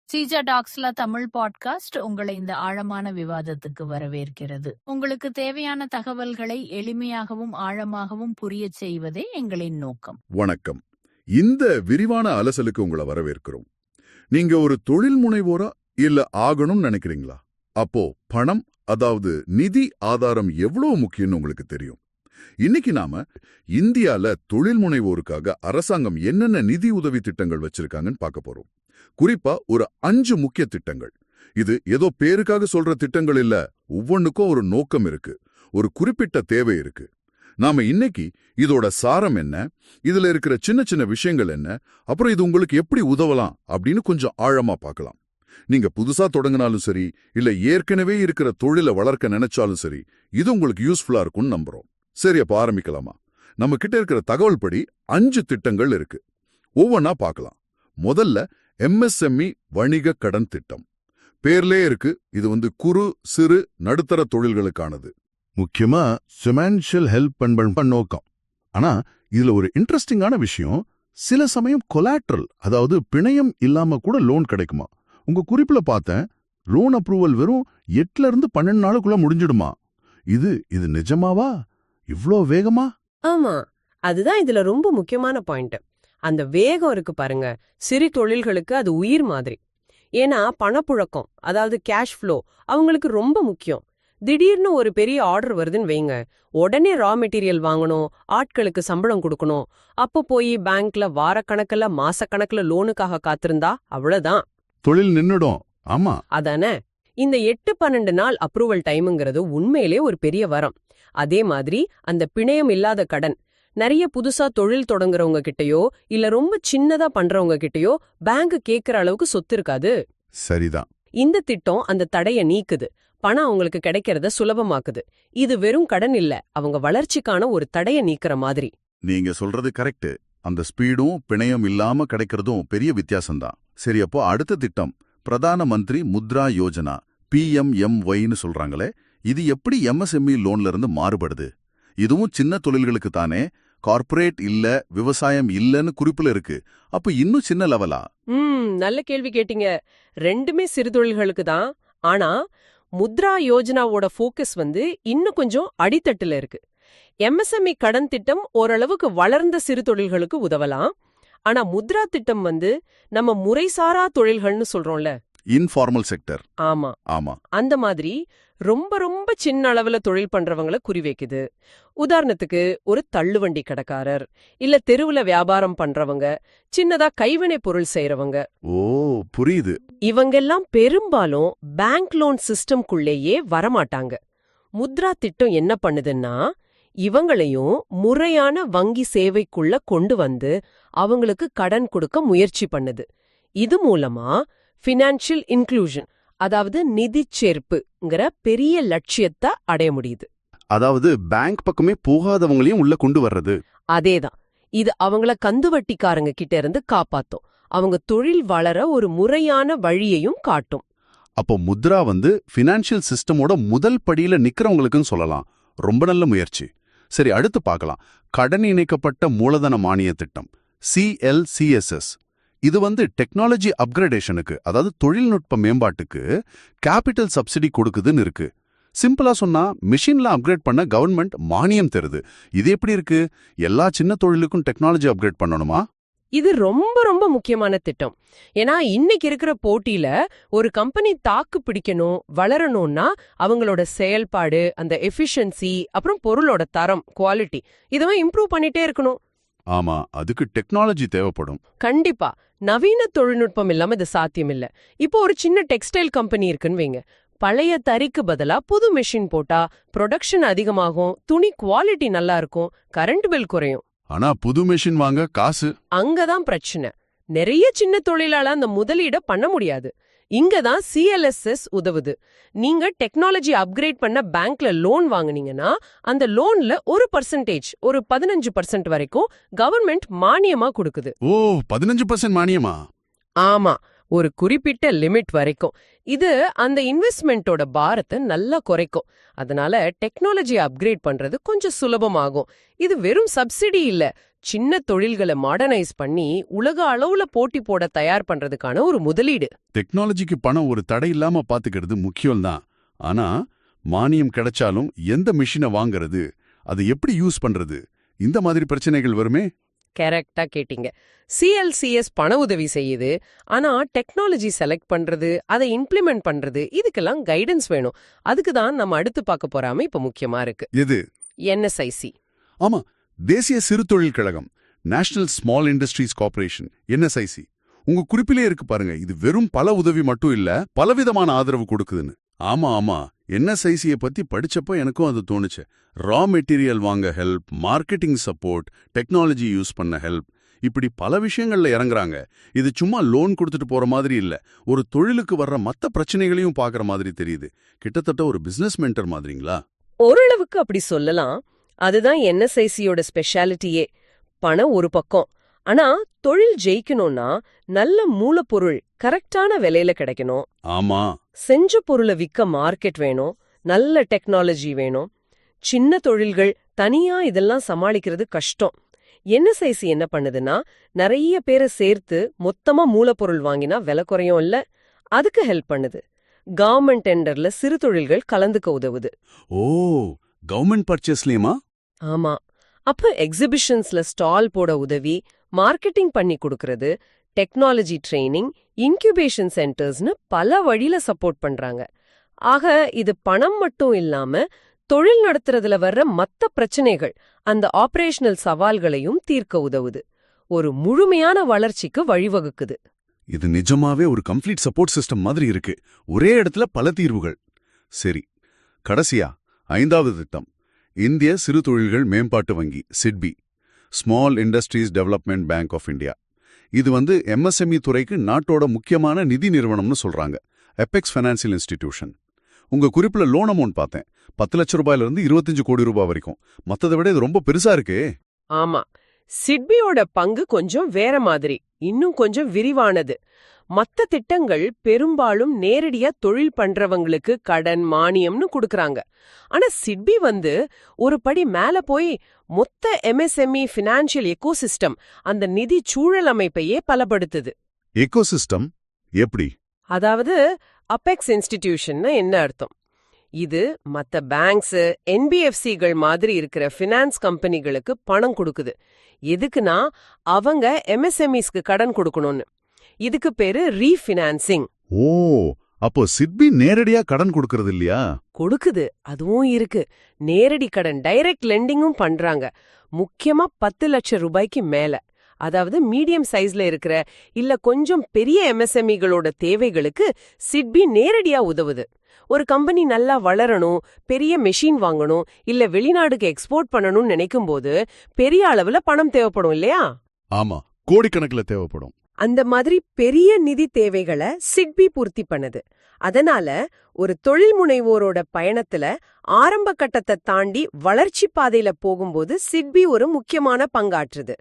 Seeja டாக்ஸ்ல Tamil podcast உங்களை இந்த ஆழமான விவாதத்துக்கு வரவேற்கிறது. உங்களுக்கு தேவையான தகவல்களை எளிமையாகவும் ஆழமாகவும் புரியச் செய்வதே எங்களின் நோக்கம். வணக்கம். இந்த விரிவான அலசலுக்கு உங்களை வரவேற்கிறோம். நீங்க ஒரு தொழில் முனைவோரா இல்ல ஆகணும்னு நினைக்கிறீங்களா? அப்போ பணம், அதாவது நிதி ஆதாரம் எவ்வளவு முக்கியம்னு உங்களுக்கு தெரியும். இன்னைக்கு நாம இந்தியால தொழில் முனைவோருக்காக அரசாங்கம் என்னென்ன நிதி உதவி திட்டங்கள் வச்சிருக்காங்கன்னு பார்க்க போறோம். குறிப்பா ஒரு 5 முக்கிய திட்டங்கள். இது ஏதோ பேருக்காக சொல்ற திட்டங்கள் இல்ல, ஒவ்வொன்றுக்கும் ஒரு நோக்கம் இருக்கு, ஒரு குறிப்பிட்ட தேவை இருக்கு. நாம இன்னைக்கு இதோட சாரம் என்ன, இதுல இருக்கிற சின்ன சின்ன விஷயங்கள் என்ன, அப்புறம் இது உங்களுக்கு எப்படி உதவலாம் அப்படின்னு கொஞ்சம் ஆழமா பார்க்கலாம். நீங்க புதுசா தொடங்கினாலும் சரி, இல்ல ஏற்கனவே இருக்கிற தொழிலை வளர்க்க நினைச்சாலும் சரி, இது உங்களுக்கு யூஸ்ஃபுல்லா இருக்கும்னு நம்புறோம். சரி, அப்ப ஆரம்பிக்கலாமா? நம்ம கிட்ட இருக்கிற தகவல் படி 5 திட்டங்கள் இருக்கு. ஒவ்வொன்னா பார்க்கலாம். முதல்ல MSME வணிக கடன் திட்டம். பேர்லே இருக்கு, இது குறு சிறு நடுத்தர தொழில்களுக்கானது. முக்கியமா ஃபினான்ஷியல் ஹெல்ப் பண்ண நோக்கம். ஆனா இதுல ஒரு இன்ட்ரெஸ்டிங்கான விஷயம், சில சமயம் கொலாட்ரல், அதாவது பிணையம் இல்லாம கூட லோன் கிடைக்குமா? உங்க குறிப்புல பார்த்தேன், லோன் அப்ரூவல் வெறும் 8 இருந்து 12 நாளுக்குள்ள முடிஞ்சிடுமா? இது நிஜமாவா? இவ்ளோ வேகமா? ஆமா, அதுதான் இதுல ரொம்ப முக்கியமான பாயிண்ட். அந்த வேகம் இருக்கு பாருங்க, சிறு தொழில்களுக்கு அது உயிர் மாதிரி. ஏன்னா பணப்புழக்கம், அதாவது கேஷ் ஃப்ளோ அவங்களுக்கு ரொம்ப முக்கியம். திடீர்னு ஒரு பெரிய ஆர்டர் வருதுன்னு வைங்க, உடனே ரா மெட்டீரியல் வாங்கணும், ஆட்களுக்கு சம்பளம் கொடுக்கணும். அப்போ போய் பேங்க்ல வாரக்கணக்கில் மாசக்கணக்கில் லோனுக்காக காத்திருந்தா அவ்வளவுதான், தொழில் நின்னுடும். ஆமா, அதானே. இந்த 8-12 நாள் அப்ரூவல் டைமுங்கிறது உண்மையிலே ஒரு பெரிய வரம். அதே மாதிரி அந்த பிணையம் இல்லாத கடன், நிறைய புதுசா தொழில் தொடங்குறவங்க கிட்டயோ இல்ல ரொம்ப சின்னதா பண்றவங்க கிட்டயோ பேங்க் கேட்கிற அளவுக்கு சொத்து இருக்காது. சரிதான். இந்த திட்டம் அந்த தடைய நீக்குது, பணம் அவங்களுக்கு கிடைக்கிறத சுலபமாக்குது. இது வெறும் கடன் இல்ல, அவங்க வளர்ச்சிக்கான ஒரு தடைய நீக்கிற மாதிரி. நீங்க சொல்றது கரெக்ட். அந்த ஸ்பீடும் பிணையம் இல்லாம கிடைக்கிறதும் பெரிய வித்தியாசம்தான். சரி, அப்போ அடுத்த திட்டம் பிரதான மந்திரி முத்ரா யோஜனா, PMMYன்னு சொல்றாங்களே, இது எப்படி MSME லோன்ல இருந்து மாறுபடுது? இதுவும் சின்ன தொழில்களுக்கு தானே, கார்ப்பரேட் இல்ல, விவசாயம் இல்லன்னு குறிப்புல இருக்கு. அப்ப இன்னும் சின்ன லெவலா? நல்ல கேள்வி கேட்டீங்க. ரெண்டுமே சிறு தொழில்களுக்கு தான். ஆனா முத்ரா யோஜனாவோட ஃபோக்கஸ் இன்னும் கொஞ்சம் அடித்தட்டுல இருக்கு. MSME கடன் திட்டம் ஓரளவுக்கு வளர்ந்த சிறு தொழில்களுக்கு உதவலாம். ஆனா முத்ரா திட்டம் நம்ம முறைசாரா தொழில்கள்னு சொல்றோம்ல, இன்ஃபார்மல் செக்டர். ஆமா, அந்த மாதிரி ரொம்ப ரொம்ப சின்ன அளவுல தொழில் பண்றவங்களை குறிவைக்குது. உதாரணத்துக்கு ஒரு தள்ளுவண்டி கடைக்காரர், இல்ல தெருவுல வியாபாரம் பண்றவங்க, சின்னதா கைவினை பொருள் செய்யறவங்க. ஓ, புரியுது. இவங்கெல்லாம் பெரும்பாலும் பேங்க் லோன் சிஸ்டம்குள்ளேயே வரமாட்டாங்க. முத்ரா திட்டம் என்ன பண்ணுதுன்னா, இவங்களையும் முறையான வங்கி சேவைக்குள்ள கொண்டு அவங்களுக்கு கடன் கொடுக்க முயற்சி பண்ணுது. இது மூலமா ஃபினான்ஷியல் இன்க்ளூஷன், அதாவது நிதி சேர்ப்புங்கிற பெரிய லட்சியத்தை அடைய முடியுது. அதாவது பேங்க் பக்கமே போகாதவங்களையும் உள்ள கொண்டு வர்றது. அதேதான். இது அவங்கள கந்துவட்டிக்காரங்க கிட்ட இருந்து காப்பாத்தும், அவங்க தொழில் வளர ஒரு முறையான வழியையும் காட்டும். அப்போ முத்ரா ஃபினான்ஷியல் சிஸ்டமோட முதல் படியில நிக்கிறவங்களுக்குன்னு சொல்லலாம். ரொம்ப நல்ல முயற்சி. சரி, அடுத்து பார்க்கலாம். கடன் இணைக்கப்பட்ட மூலதன மானிய திட்டம், CLCSS. இது டெக்னாலஜி அப்கிரேடேஷனுக்கு, அதாவது தொழில்நுட்ப மேம்பாட்டுக்கு கேபிட்டல் சப்சிடி கொடுக்குதுன்னு இருக்கு. சிம்பிளா சொன்னா, மிஷின்ல அப்கிரேட் பண்ண கவர்மெண்ட் மானியம் தருது. இது எப்படி இருக்கு? எல்லா சின்ன தொழிலுக்கும் டெக்னாலஜி அப்கிரேட் பண்ணணுமா? இது ரொம்ப ரொம்ப முக்கியமான திட்டம். ஏன்னா இன்னைக்கு இருக்கிற போட்டியில ஒரு கம்பெனி தாக்கு பிடிக்கணும், வளரணும்னா அவங்களோட செயல்பாடு, அந்த எஃபிஷியன்சி, அப்புறம் பொருளோட தரம், குவாலிட்டி, இதெல்லாம் இம்ப்ரூவ் பண்ணிட்டே இருக்கணும். ஆமா, அதுக்கு டெக்னாலஜி தேவைப்படும். கண்டிப்பா. நவீன தொழில்நுட்பம் இல்லாம இது சாத்தியம் இல்ல. இப்போ ஒரு சின்ன டெக்ஸ்டைல் கம்பெனி இருக்குன்னு வைங்க, பழைய தறிக்கு பதிலா புது மெஷின் போட்டா ப்ரொடக்ஷன் அதிகமாகும், துணி குவாலிட்டி நல்லா இருக்கும், கரண்ட் பில் குறையும். ஆனா புது மெஷின் வாங்க காசு. அங்கதான் பிரச்சனை. நிறைய சின்ன தொழிலால அந்த முதலீட பண்ண முடியாது. இங்கதான் CLSS உதவுது. நீங்க டெக்னாலஜி அப்கிரேட் பண்ண பேங்க்ல லோன் வாங்குனீங்கன்னா, அந்த லோன்ல 1%, ஒரு 15% வரைக்கும் கவர்மெண்ட் மானியமா கொடுக்குது. ஓ, 15% மானியமா? ஆமா, ஒரு குறிப்பிட்ட லிமிட் வரைக்கும். இது அந்த இன்வெஸ்ட்மெண்ட்டோட பாரத்தை நல்லா குறைக்கும். அதனால டெக்னாலஜி அப்கிரேட் பண்றது கொஞ்சம் சுலபமாகும். இது வெறும் சப்சிடி இல்ல, சின்ன தொழில்களை மாடர்னைஸ் பண்ணி உலக அளவுல போட்டி போட தயார் பண்றதுக்கான ஒரு முதலீடு. டெக்னாலஜிக்கு பணம் ஒரு தடை இல்லாம பாத்துக்கிறது முக்கியம்தான். ஆனா மானியம் கிடைச்சாலும் எந்த மிஷினை வாங்குறது, அதை எப்படி யூஸ் பண்றது, இந்த மாதிரி பிரச்சனைகள் வருமே. கரெக்டா கேட்டீங்க. சிஎல்சிஎஸ் பண உதவி செய்யுது. ஆனா டெக்னாலஜி செலக்ட் பண்றது, அதை இம்ப்ளிமெண்ட் பண்றது, இதுக்கெல்லாம் கைடன்ஸ் வேணும். அதுக்கு தான் நம்ம அடுத்து பார்க்க போறாம இப்ப முக்கியமா இருக்கு. எது? என்எஸ்ஐசி. ஆமா, தேசிய சிறு தொழில் கழகம், national small industries corporation, NSIC. உங்க குறிப்பிலே இருக்கு பாருங்க, இது வெறும் பல உதவி மட்டும் இல்ல, பலவிதமான ஆதரவு கொடுக்குதுன்னு. ஆமா, என்எஸ்ஐசியை பத்தி படிச்சப்போ எனக்கும் அது தோணுச்சு. ரா மெட்டீரியல் வாங்க help, marketing support, technology use பண்ண ஹெல்ப், இப்படி பல விஷயங்கள்ல இறங்குறாங்க. இது சும்மா லோன் கொடுத்துட்டு போற மாதிரி இல்ல, ஒரு தொழிலுக்கு வர்ற மத்த பிரச்சனைகளையும் பாக்குற மாதிரி தெரியுது. கிட்டத்தட்ட ஒரு பிசினஸ் மென்டர் மாதிரிங்களா? ஓரளவுக்கு அப்படி சொல்லலாம். அதுதான் என்எஸ்ஐசியோட ஸ்பெஷாலிட்டியே. பணம் ஒரு பக்கம், ஆனா தொழில் ஜெயிக்கணும்னா நல்ல மூலப்பொருள் கரெக்டான விலையில கிடைக்கணும். ஆமா, செஞ்ச பொருளை விற்க மார்க்கெட் வேணும், நல்ல டெக்னாலஜி வேணும். சின்ன தொழில்கள் தனியா இதெல்லாம் சமாளிக்கிறது கஷ்டம். என்எஸ்ஐசி என்ன பண்ணுதுன்னா, நிறைய பேரை சேர்த்து மொத்தமா மூலப்பொருள் வாங்கினா விலை குறையும் இல்ல, அதுக்கு ஹெல்ப் பண்ணுது. கவர்மெண்ட் டெண்டர்ல சிறு தொழில்கள் கலந்துக்க உதவுது. ஓ, கவர்மெண்ட் பர்ச்சேஸ்லயுமா? ஆமா. அப்ப எக்ஸிபிஷன்ஸ்ல ஸ்டால் போட உதவி, மார்க்கெட்டிங் பண்ணி கொடுக்கறது, டெக்னாலஜி ட்ரெய்னிங், இன்குபேஷன் சென்டர்ஸ்னு பல வழியில சப்போர்ட் பண்றாங்க. ஆக இது பணம் மட்டும் இல்லாம தொழில் நடத்துறதுல வர்ற மத்த பிரச்சனைகள், அந்த ஆபரேஷனல் சவால்களையும் தீர்க்க உதவுது. ஒரு முழுமையான வளர்ச்சிக்கு வழிவகுக்குது. இது நிஜமாவே ஒரு கம்ப்ளீட் சப்போர்ட் சிஸ்டம் மாதிரி இருக்கு. ஒரே இடத்துல பல தீர்வுகள். சரி, கடைசியா 5வது திட்டம், இந்திய சிறு தொழில்கள் மேம்பாட்டு வங்கி, சிட்பி, small industries development bank of India. இது எம்எஸ்எம்இ துறைக்கு நாட்டோட முக்கியமான நிதி நிறுவனம்னு சொல்றாங்க. Apex financial institution. உங்க குறிப்பில லோன் அமௌண்ட் பார்த்தேன், 10 லட்சம் ரூபாயிலிருந்து 25 கோடி ரூபாய் வரைக்கும். மத்ததை விட இது ரொம்ப பெருசா இருக்கே. ஆமா, சிட்பியோட பங்கு கொஞ்சம் வேற மாதிரி, இன்னும் கொஞ்சம் விரிவானது. மத்த திட்டங்கள் பெரும்பாலும் நேரடியா தொழில் பண்றவங்களுக்கு கடன், மானியம்னு கொடுக்கறாங்க. ஆனா சிட்பி ஒரு படி மேல போய் மொத்த எம்எஸ்எம்இ ஃபினான்ஷியல் எக்கோசிஸ்டம், அந்த நிதி சூழல் அமைப்பையே பலப்படுத்துது. எக்கோசிஸ்டம் எப்படி? அதாவது அபெக்ஸ் இன்ஸ்டிடியூஷன்னா என்ன அர்த்தம்? இது மத்த பேங்க்ஸ், என்பிஎஃப்சிகள் மாதிரி இருக்கிற ஃபினான்ஸ் கம்பெனிகளுக்கு பணம் கொடுக்குது. எதுக்குன்னா அவங்க எம்எஸ்எம்இஸ்க்கு கடன் கொடுக்கணும்னு. இதுக்கு பேரு ரீஃபினான்சிங். ஓ, அப்போ சிட்பி நேரடியா கடன் கொடுக்கறது இல்லையா? கொடுக்குது, அதுவும் இருக்கு. நேரடி கடன், டைரக்ட் லெண்டிங்கும் பண்றாங்க. முக்கியமா 10 லட்சம் ரூபாய்க்கு மேல, அதாவது மீடியம் சைஸ்ல இருக்கிற இல்ல கொஞ்சம் பெரிய எம்எஸ்எம்இகளோட தேவைகளுக்கு சிட்பி நேரடியா உதவுது. ஒரு கம்பெனி நல்லா வளரணும், பெரிய மெஷின் வாங்கணும், இல்ல வெளிநாடுக்கு எக்ஸ்போர்ட் பண்ணணும்னு நினைக்கும் போது பெரிய அளவுல பணம் தேவைப்படும் இல்லையா? ஆமா, கோடிக்கணக்கில் தேவைப்படும். அந்த மாதிரி பெரிய நிதி தேவைகளை சிட்பி பூர்த்தி பண்ணுது. அதனால ஒரு தொழில் முனைவோரோட பயணத்துல ஆரம்ப கட்டத்தை தாண்டி வளர்ச்சி பாதையில போகும்போது சிட்பி ஒரு முக்கியமான பங்காற்றுது.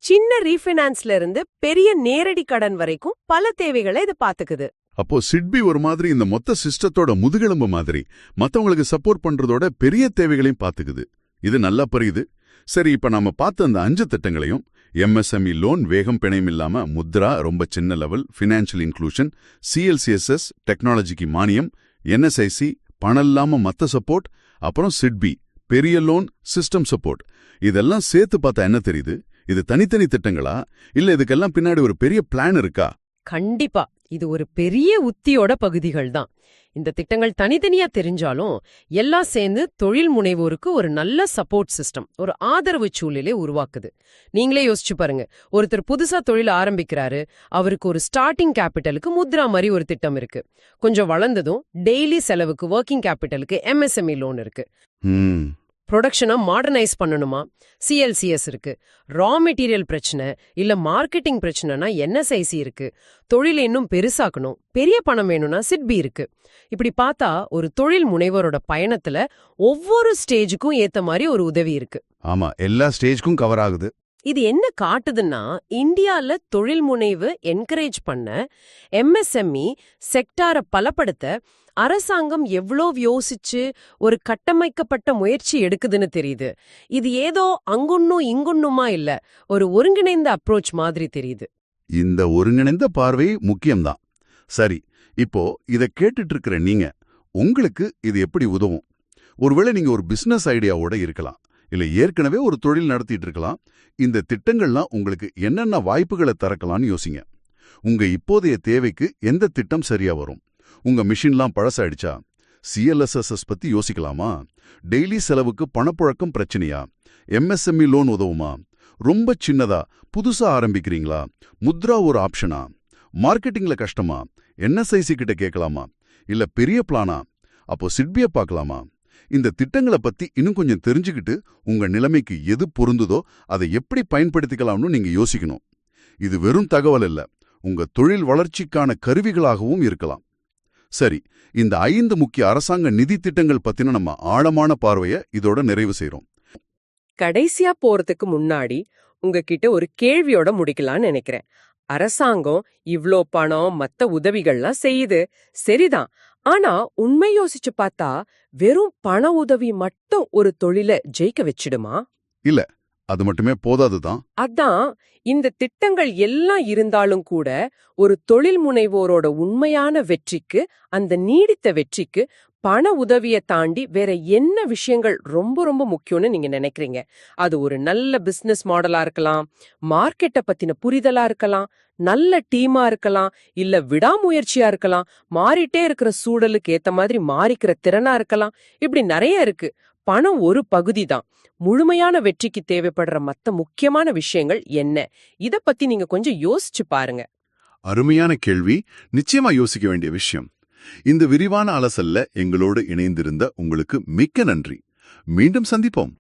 சின்ன ரீஃபினான்ஸ்ல இருந்து பெரிய நேரடி கடன் வரைக்கும் பல தேவைகளை இது பாத்துக்குது. அப்போ சிட்பி ஒரு மாதிரி இந்த மொத்த சிஸ்டத்தோட முதுகெலும்பு மாதிரி, மத்தவங்களுக்கு சப்போர்ட் பண்றதோட பெரிய தேவைகளையும் பாத்துக்குது. இது நல்லா புரியுது. சரி, இப்ப நாம பார்த்த அந்த 5 திட்டங்களையும், எம்எஸ்எம்இ லோன் வேகம் பிணையும் இல்லாம, முத்ரா ரொம்ப சின்ன லெவல் ஃபினான்ஷியல் இன்க்ளூஷன், சிஎல்சிஎஸ்எஸ் டெக்னாலஜிக்கு மானியம், என்எஸ்ஐசி பணம் இல்லாம மத்த சப்போர்ட், அப்புறம் சிட்பி பெரிய லோன் சிஸ்டம் சப்போர்ட், இதெல்லாம் சேர்த்து பார்த்தா என்ன தெரியுது? இது தனித்தனி திட்டங்களா, இல்ல இதுக்கெல்லாம் பின்னாடி ஒரு பெரிய பிளான் இருக்கா? கண்டிப்பா இது ஒரு பெரிய உத்தியோட பகுதிகள் தான். இந்த திட்டங்கள் தனித்தனியா தெரிஞ்சாலும் எல்லாம் சேர்ந்து தொழில் முனைவோருக்கு ஒரு நல்ல சப்போர்ட் சிஸ்டம், ஒரு ஆதரவு சூழலை உருவாக்குது. நீங்களே யோசிச்சு பாருங்க, ஒருத்தர் புதுசா தொழில் ஆரம்பிக்கிறாரு, அவருக்கு ஒரு ஸ்டார்டிங் கேபிட்டலுக்கு முத்ரா மாதிரி ஒரு திட்டம் இருக்கு. கொஞ்சம் வளர்ந்ததும் டெய்லி செலவுக்கு ஒர்க்கிங் கேபிட்டலுக்கு எம்எஸ்எம்இ லோன் இருக்கு. ப்ரொடக்ஷனை மாடர்னைஸ் பண்ணணுமா, சிஎல்சிஎஸ் இருக்கு. ரா மெட்டீரியல் பிரச்சனை இல்ல மார்க்கெட்டிங் பிரச்சனைனா என்எஸ்ஐசி இருக்கு. தொழில் இன்னும் பெருசாக்கணும், பெரிய பணம் வேணும்னா சிட்பி இருக்கு. இப்படி பார்த்தா ஒரு தொழில் முனைவரோட பயணத்துல ஒவ்வொரு ஸ்டேஜுக்கும் ஏத்த மாதிரி ஒரு உதவி இருக்கு. ஆமா, எல்லா ஸ்டேஜ்க்கும் கவர் ஆகுது. இது என்ன காட்டுதுன்னா, இந்தியால தொழில் முனைவு என்கரேஜ் பண்ண, எம்எஸ்எம்இ செக்டாரை பலப்படுத்த அரசாங்கம் எவ்வளோ யோசிச்சு ஒரு கட்டமைக்கப்பட்ட முயற்சி எடுக்குதுன்னு தெரியுது. இது ஏதோ அங்குன்னும் இங்குன்னுமா இல்ல, ஒரு ஒருங்கிணைந்த அப்ரோச் மாதிரி தெரியுது. இந்த ஒருங்கிணைந்த பார்வை முக்கியம்தான். சரி, இப்போ இத கேட்டுட்டு இருக்கிற நீங்க, உங்களுக்கு இது எப்படி உதவும்? ஒருவேளை நீங்க ஒரு பிசினஸ் ஐடியாவோட இருக்கலாம், இல்ல ஏற்கனவே ஒரு தொழில் நடத்திட்டு இருக்கலாம். இந்த திட்டங்கள்லாம் உங்களுக்கு என்னென்ன வாய்ப்புகளை திறக்கலாம்னு யோசிங்க. உங்க இப்போதைய தேவைக்கு எந்த திட்டம் சரியா வரும்? உங்க மிஷின்லாம் பழசாயிடுச்சா? சிஎல்எஸ்எஸ்எஸ் பத்தி யோசிக்கலாமா? டெய்லி செலவுக்கு பணப்புழக்கம் பிரச்சனையா? எம்எஸ்எம்இ லோன் உதவுமா? ரொம்ப சின்னதா புதுசா ஆரம்பிக்கிறீங்களா? முத்ரா ஒரு ஆப்ஷனா? மார்க்கெட்டிங்ல கஷ்டமா? என்எஸ்ஐசி கிட்ட கேட்கலாமா? இல்ல பெரிய பிளானா? அப்போ சிட்பியை பார்க்கலாமா? இந்த திட்டங்களை பத்தி இன்னும் கொஞ்சம் தெரிஞ்சுக்கிட்டு உங்க நிலைமைக்கு எது பொருந்துதோ அதை எப்படி பயன்படுத்திக்கலாம்னு நீங்க யோசிக்கணும். இது வெறும் தகவல் இல்ல, உங்க தொழில் வளர்ச்சிக்கான கருவிகளாகவும் இருக்கலாம். சரி, இந்த 5 முக்கிய அரசாங்க நிதி திட்டங்கள் பத்தின நம்ம ஆழமான பார்வையை இதோட நிறைவு செய்றோம். கடைசியா போறதுக்கு முன்னாடி உங்ககிட்ட ஒரு கேள்வியோட முடிக்கலாம்னு நினைக்கிறேன். அரசாங்கம் இவ்ளோ பணம் மத்த உதவிகள்லாம் செய்யுது, சரிதான். ஆனா உண்மை யோசிச்சு பார்த்தா வெறும் பண உதவி மட்டும் ஒரு தொழிலை ஜெயிக்க வச்சிடுமா? இல்ல, அது மட்டுமே போதாதுதான். அதான், இந்த திட்டங்கள் எல்லாம் இருந்தாலும் கூட ஒரு தொழில் முனைவோரோட உண்மையான வெற்றிக்கு, அந்த நீடித்த வெற்றிக்கு பண உதவியை தாண்டி வேற என்ன விஷயங்கள் ரொம்ப ரொம்ப முக்கியம்னு நீங்க நினைக்கிறீங்க? அது ஒரு நல்ல பிசினஸ் மாடலா இருக்கலாம், மார்க்கெட்டை பத்தின புரிதலா இருக்கலாம், நல்ல டீமா இருக்கலாம், இல்ல விடாமுயற்சியா இருக்கலாம், மாறிட்டே இருக்கிற சூழலுக்கு ஏத்த மாதிரி மாறிக்கிற திறனா இருக்கலாம். இப்படி நிறைய இருக்கு. பணம் ஒரு பகுதி தான். முழுமையான வெற்றிக்கு தேவைப்படுற மத்த முக்கியமான விஷயங்கள் என்ன? இத பத்தி நீங்க கொஞ்சம் யோசிச்சு பாருங்க. அருமையான கேள்வி, நிச்சயமா யோசிக்க வேண்டிய விஷயம். இந்த விரிவான அலசல்ல எங்களோடு இணைந்திருந்த உங்களுக்கு மிக்க நன்றி. மீண்டும் சந்திப்போம்.